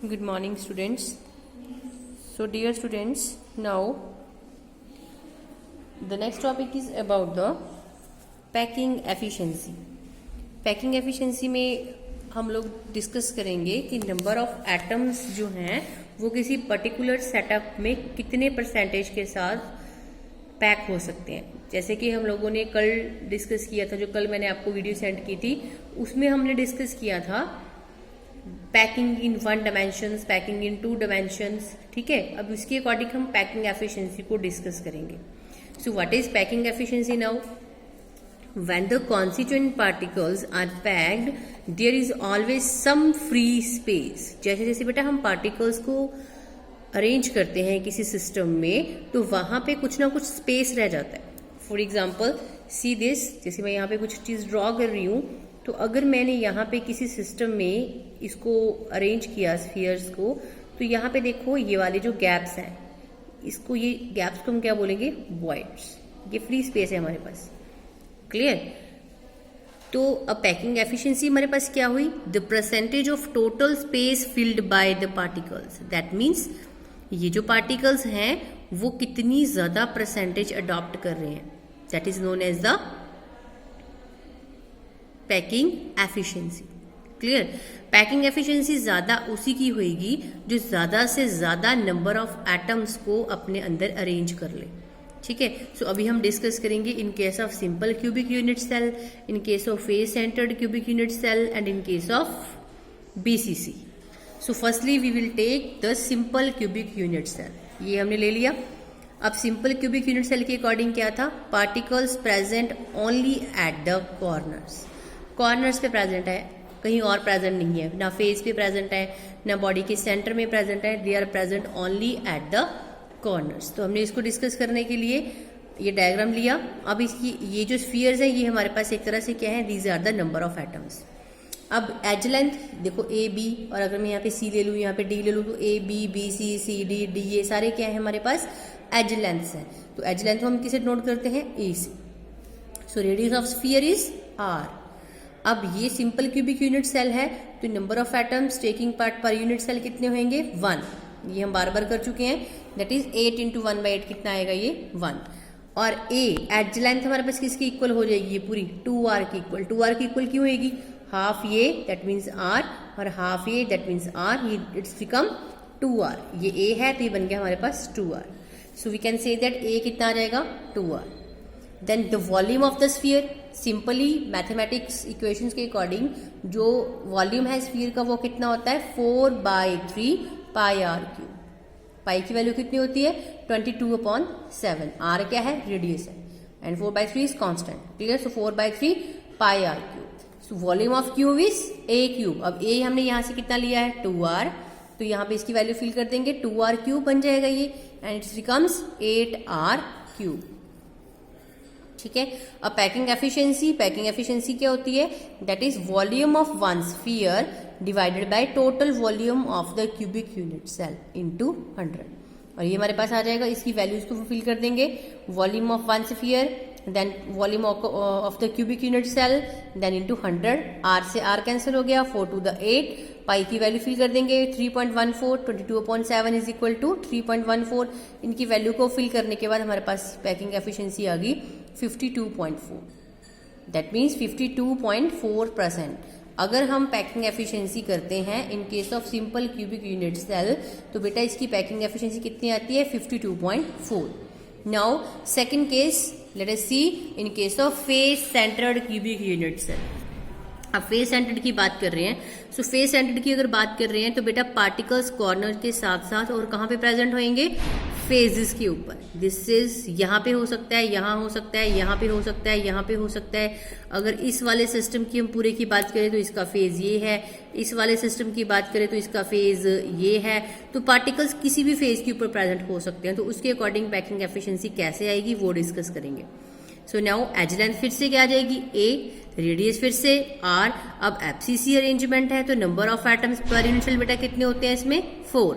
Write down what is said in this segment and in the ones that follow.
Good morning, students. So, dear students, now the next topic is about the packing efficiency. Packing efficiency में हम लोग discuss करेंगे कि number of atoms जो हैं वो किसी पर्टिकुलर सेटअप में कितने परसेंटेज के साथ पैक हो सकते हैं. जैसे कि हम लोगों ने कल डिस्कस किया था, जो कल मैंने आपको वीडियो सेंड की थी, उसमें हमने डिस्कस किया था packing in 1 dimensions, packing in 2 dimensions. ठीक है, अब इसके अकॉर्डिंग हम पैकिंग एफिशिएंसी को डिस्कस करेंगे. So what is packing efficiency now? When the constituent particles are packed, there is always some free space. जैसे जैसे बेटा हम पार्टिकल्स को अरेंज करते हैं किसी सिस्टम में, तो वहां पे कुछ ना कुछ स्पेस रह जाता है. फॉर एग्जाम्पल सी दिस, जैसे मैं यहाँ पे कुछ चीज ड्रॉ कर रही हूँ, तो अगर मैंने यहाँ पे किसी सिस्टम में इसको अरेंज किया स्फीयर्स को, तो यहाँ पे देखो ये वाले जो गैप्स हैं, इसको ये गैप्स को हम क्या बोलेंगे? वॉइड्स. ये फ्री स्पेस है हमारे पास. क्लियर? तो अब पैकिंग एफिशिएंसी हमारे पास क्या हुई? The percentage of total space filled by the particles. That means ये जो पार्टिकल्स हैं वो कितनी ज्यादा परसेंटेज अडॉप्ट कर रहे हैं. That is known as the packing efficiency. Clear? Packing efficiency ज्यादा उसी की होगी जो ज्यादा से ज्यादा नंबर ऑफ एटम्स को अपने अंदर अरेंज कर ले. ठीक है, सो अभी हम डिस्कस करेंगे in case of simple cubic unit cell, in case of face centred cubic unit cell and in case of BCC. So firstly we will take the simple cubic unit cell. ये हमने ले लिया. अब simple cubic unit cell के according क्या था? Particles present only at the corners. Corners पे present है, कहीं और प्रेजेंट नहीं है. ना फेस पे प्रेजेंट है, ना बॉडी के सेंटर में प्रेजेंट है. They are present only at the corners. तो हमने इसको डिस्कस करने के लिए ये डायग्राम लिया. अब इसकी ये जो स्फीयर्स हैं ये हमारे पास एक तरह से क्या है? These are the number of atoms. अब एज लेंथ देखो ए बी, और अगर मैं यहाँ पे सी ले लूँ, यहाँ पे डी ले लूँ, तो A B B C C D D, ये सारे क्या है हमारे पास? एज लेंथ है. तो एज लेंथ हम किसे नोट करते हैं? ए से. So radius of sphere is R. अब ये सिंपल क्यूबिक यूनिट सेल है, तो number of atoms taking part per unit cell कितने होंगे? 1. ये हम बार बार कर चुके हैं. दैट इज 8 इंटू 1/8 कितना आएगा? ये 1. और ए एज लेंथ हमारे पास किसकी इक्वल हो जाएगी? ये पूरी 2r की इक्वल. 2r की इक्वल क्यों होगी? हाफ ये दैट मीन्स r और हाफ ये दैट मीन्स r. ये इट्स बिकम 2r. ये a है तो ये बन गया हमारे पास 2r. So we can say that a कितना आ जाएगा? 2r. Then the volume of the sphere, simply mathematics equations के अकॉर्डिंग जो वॉल्यूम है स्फीयर का वो कितना होता है? 4/3 पाई आर क्यूब. पाई की वैल्यू कितनी होती है? 22/7. आर क्या है? रेडियस है. And 4/3 is constant. Clear? So 4/3 pi R cube. So volume of cube is A cube. अब ए हमने यहां से कितना लिया है? 2r. तो यहां पे इसकी वैल्यू फिल कर देंगे, 2r क्यूब बन जाएगा ये, and it becomes 8r cube. ठीक है. अब पैकिंग एफिशिएंसी क्या होती है? That is volume of one sphere divided by total volume of the cubic unit cell into 100. और ये हमारे पास आ जाएगा. इसकी वैल्यूज को फिल कर देंगे. Volume of one sphere, then volume of the cubic unit cell, then into 100. R से आर कैंसिल हो गया. 4 to the 8. पाई की वैल्यू फिल कर देंगे 3.14. 22/7 इज इक्वल टू 3.14. इनकी वैल्यू को फिल करने के बाद हमारे पास पैकिंग एफिशिएंसी आ गई 52.4. That means 52.4%. अगर हम पैकिंग एफिशिएंसी करते हैं in case of simple cubic unit cell, तो बेटा इसकी पैकिंग एफिशिएंसी कितनी आती है? 52.4. Now second case, let us see in case of face centred cubic unit cell. अब फेस सेंटर्ड की बात कर रहे हैं. सो फेस सेंटर्ड की अगर बात कर रहे हैं तो बेटा पार्टिकल्स कॉर्नर के साथ साथ और कहाँ पे प्रेजेंट होंगे? फेजेस के ऊपर. दिस इज यहाँ पे हो सकता है, यहाँ हो सकता है, यहाँ पे हो सकता है, यहाँ पे हो सकता है. अगर इस वाले सिस्टम की हम पूरे की बात करें तो इसका फेज ये है. इस वाले सिस्टम की बात करें तो इसका फेज ये है. तो पार्टिकल्स किसी भी फेज के ऊपर प्रेजेंट हो सकते हैं. तो उसके अकॉर्डिंग पैकिंग एफिशिएंसी कैसे आएगी वो डिस्कस करेंगे. सो नाउ एज लेंथ फिर से क्या आ जाएगी? ए. रेडियस फिर से r. अब एफसीसी अरेंजमेंट है तो number of atoms per unit cell बेटा कितने होते हैं इसमें? 4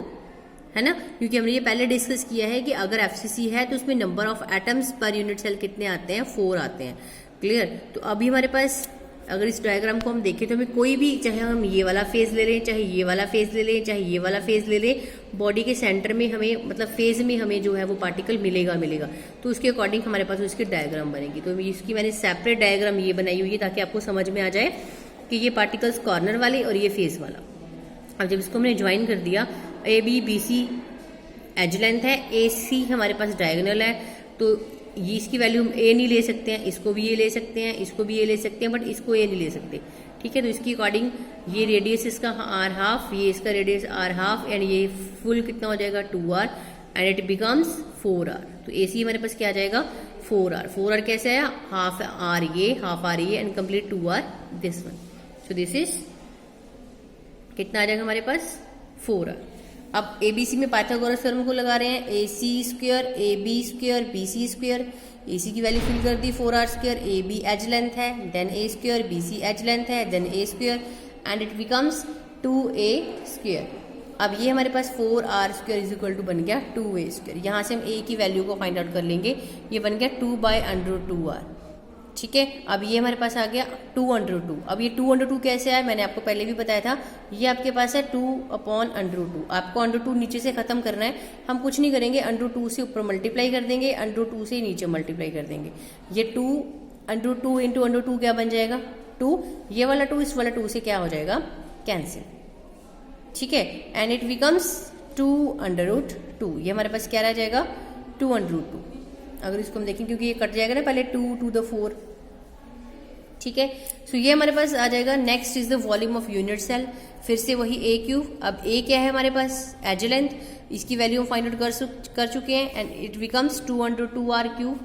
है ना, क्योंकि हमने ये पहले डिस्कस किया है कि अगर एफसीसी है तो उसमें number of atoms per unit cell कितने आते हैं? 4 आते हैं. क्लियर? तो अभी हमारे पास अगर इस डायग्राम को हम देखें तो हमें कोई भी, चाहे हम ये वाला फेज ले लें, चाहे ये वाला फेज ले लें, चाहे ये वाला फेज ले लें, बॉडी के सेंटर में हमें मतलब फेज में हमें जो है वो पार्टिकल मिलेगा। तो उसके अकॉर्डिंग हमारे पास उसकी डायग्राम बनेगी। तो इसकी मैंने सेपरेट डायग्राम ये बनाई हुई है ताकि आपको समझ में आ जाए कि ये पार्टिकल्स कॉर्नर वाले और ये फेस वाला। अब जब इसको हमने ज्वाइन कर दिया, ABBC एज लेंथ है, AC हमारे पास डायगोनल है, तो ये इसकी वैल्यू हम A नहीं ले सकते हैं, इसको भी ये ले सकते हैं, इसको भी ये ले सकते हैं, बट इसको ये नहीं ले सकते। ठीक है, तो इसकी अकॉर्डिंग ये रेडियस इसका R½ ये इसका रेडियस R½ एंड ये फुल कितना हो जाएगा 2R and it becomes 4R। तो AC हमारे पास क्या आ जाएगा 4R। 4R कैसे आया, ½ R ये, ½ R ये and complete 2R this one. So this is कितना आ जाएगा हमारे पास 4R। अब ABC में पाइथागोरस थ्योरम को लगा रहे हैं, AC², AB² BC²। AC की वैल्यू फिल कर दी 4R², AB एज लेंथ है, then A², BC edge length है, then A² and it becomes 2A²। अब ये हमारे पास 4R² इज इक्वल टू बन गया 2A²। यहाँ से हम A की वैल्यू को फाइंड आउट कर लेंगे, ये बन गया 2/√2R। ठीक है, अब ये हमारे पास आ गया 2/2। अब ये 2/2 कैसे आया, मैंने आपको पहले भी बताया था, ये आपके पास है 2/√2। आपको √2 नीचे से खत्म करना है, हम कुछ नहीं करेंगे, √2 से ऊपर मल्टीप्लाई कर देंगे, √2 से नीचे मल्टीप्लाई कर देंगे। ये 2/2 इंटू √2 क्या बन जाएगा 2, ये वाला 2 इस वाला 2 से क्या हो जाएगा कैंसिल। ठीक है, एंड इट बिकम्स 2/2। ये हमारे पास क्या रह जाएगा 2/2। अगर इसको हम देखें क्योंकि ये कट जाएगा ना पहले 2 to the 4। ठीक है, सो ये हमारे पास आ जाएगा। Next is the volume of unit cell, फिर से वही A³। अब A क्या है हमारे पास एज लेंथ, इसकी वैल्यू हम फाइंड आउट कर चुके हैं एंड इट बिकम्स 2/2R³।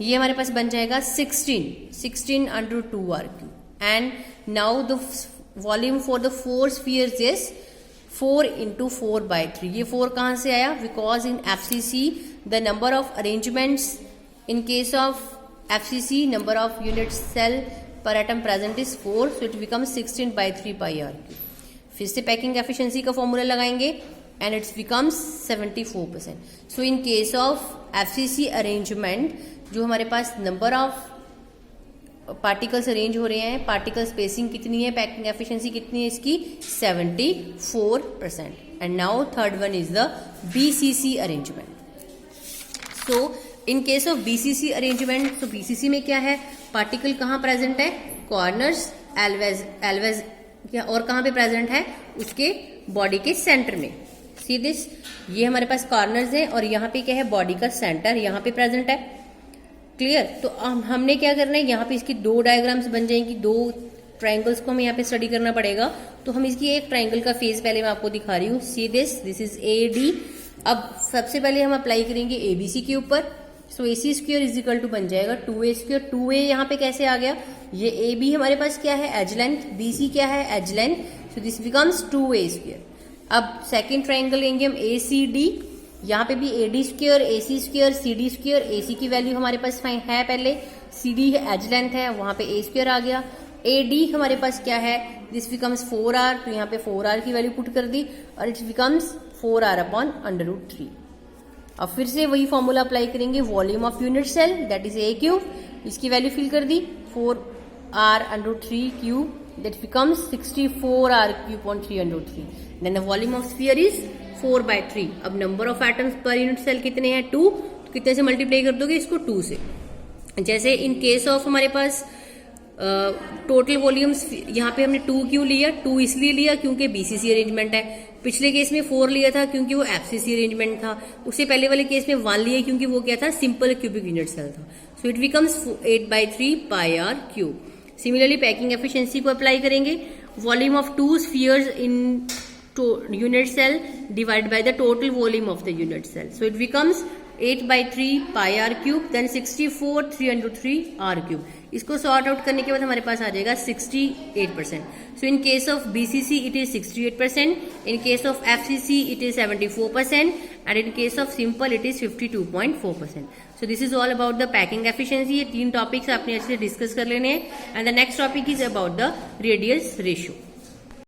ये हमारे पास बन जाएगा 16/2R³ and now the volume for the 4 spheres is 4 × 4/3। ये 4 कहाँ से आया, because in FCC the number of arrangements in case of FCC number of unit cell per atom present is 4, so it becomes 16/3πr³। फिर से packing efficiency का formula लगाएंगे and it's becomes 74%। So in case of FCC arrangement जो हमारे पास number of particles arrange हो रहे हैं, particle spacing कितनी है, पैकिंग एफिशिएंसी कितनी है इसकी 74%। And now third one is the BCC arrangement. So in case of BCC arrangement, तो BCC में क्या है, पार्टिकल कहाँ प्रेजेंट है, कॉर्नर्स, एल्वेज क्या और कहाँ पे प्रेजेंट है, उसके बॉडी के सेंटर में। सी दिस, ये हमारे पास कॉर्नर्स है और यहाँ पे क्या है बॉडी का सेंटर यहाँ पे प्रेजेंट है। क्लियर, तो हमने क्या करना है, यहाँ पे इसकी 2 डायग्राम्स बन जाएंगी, 2 ट्राइंगल्स को हमें यहाँ पे स्टडी करना पड़ेगा। तो हम इसकी एक ट्राइंगल का फेस पहले मैं आपको दिखा रही हूँ। See this is AD। अब सबसे पहले हम अप्लाई करेंगे ABC के ऊपर। सो AC² इज इक्वल टू बन जाएगा 2A²। 2A यहाँ पे कैसे आ गया, ये AB हमारे पास क्या है एज लेंथ, BC क्या है edge length, so this becomes 2A²। अब सेकेंड ट्राइंगल लेंगे हम ACD। यहाँ पे भी AD², AC², CD²। AC की वैल्यू हमारे पास है पहले, CD एज लेंथ है, वहां पे A² आ गया। AD हमारे पास क्या है, दिस बिकम्स 4R, तो यहाँ पे 4R की वैल्यू पुट कर दी और इट बिकम्स 4R/√3। अब फिर से वही फॉर्मूला अप्लाई करेंगे, volume of unit cell that is A³, इसकी वैल्यू फिल कर दी 4R/√3³ that becomes 64R³/3। Then the volume of sphere is 4/3। अब number of atoms per unit cell कितने हैं 2, तो कितने से मल्टीप्लाई कर दोगे इसको 2 से। जैसे इन केस ऑफ हमारे पास टोटल वॉल्यूम्स, यहाँ पे हमने 2 क्यों लिया, 2 इसलिए लिया क्योंकि BCC अरेंजमेंट है। पिछले केस में 4 लिया था क्योंकि वो FCC अरेंजमेंट था। उससे पहले वाले केस में 1 लिया क्योंकि वो क्या था, सिंपल क्यूबिक यूनिट सेल था। So it becomes 8/3πr³। Similarly packing efficiency को अप्लाई करेंगे, volume of 2 spheres in unit cell divide by the total volume of the unit cell, so it becomes 8/3πr³, then 64/303r³। इसको sort out करने के बाद हमारे पास आ जाएगा 68%। So in case of BCC it is 68%, in case of FCC it is 74% and in case of simple it is 52.4%। So this is all about the packing efficiency. ये 3 topics आपने अच्छे से डिस्कस कर लेने हैं and the next topic is about the radius ratio.